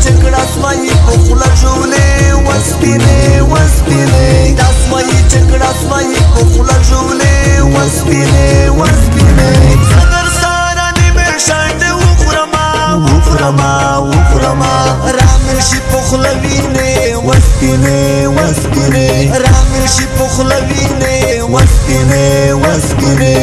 چکړه سمای په خوله ژولې وسپینې وسپینې دا سمای چکړه سمای په خوله ژولې وسپینې وسپینې صدر سارا نیمه شانډه وخورما وخورما رامشي په خوله وینې وسپینې وسپینې رامشي په خوله وینې وسپینې وسپینې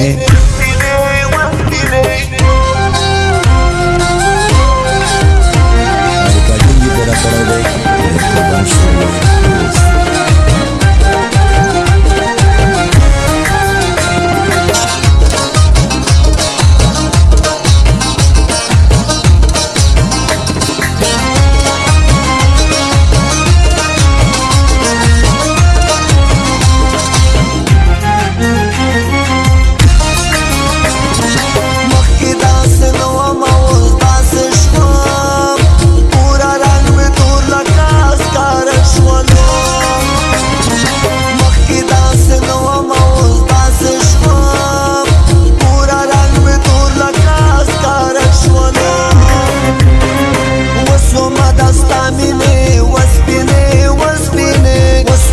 رامشي په خوله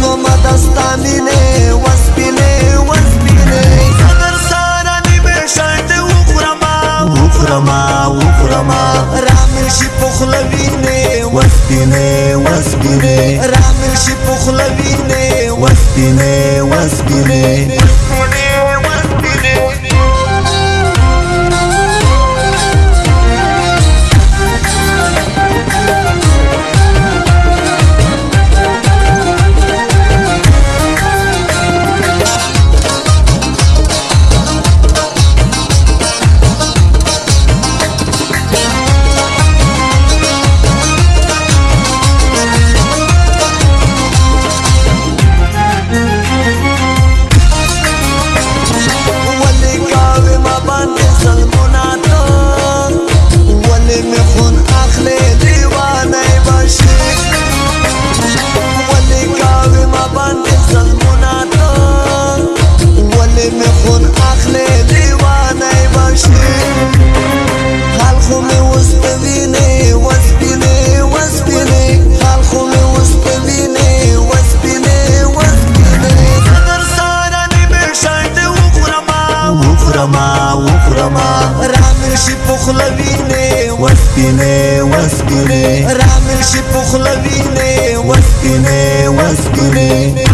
وینې وسپینې وسپینې رامشي په خوله وینې وسپینې وسپینې رامشي په خوله وینې وسپینې وسپینې رامشي په خوله وینې وسپینې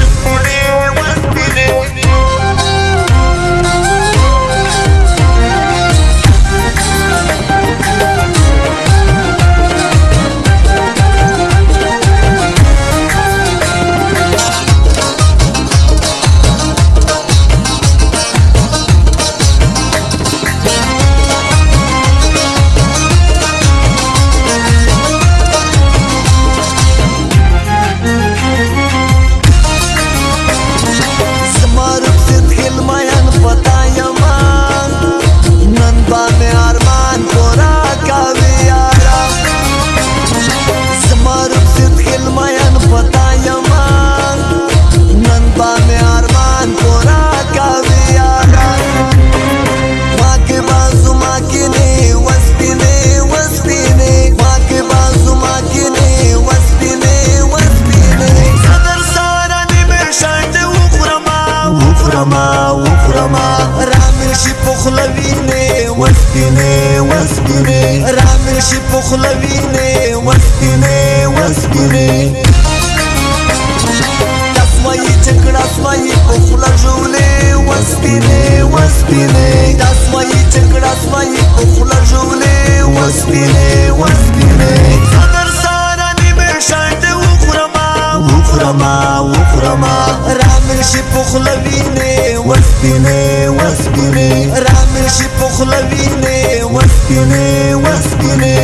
وسپینې رامشي په خوله وینې وسپینې وسپینې رامشي په خوله وینې وسپینې وسپینې داسمایي چکړه سمایي په خوله ژولې وسپینې وسپینې داسمایي چکړه سمایي په خوله ژولې وسپینې وسپینې صدر سارا نیمه شانډه وخورما رامشي په خوله وینې وسپینې وسپینې رامشي په خوله وینې وسپینې وسپینې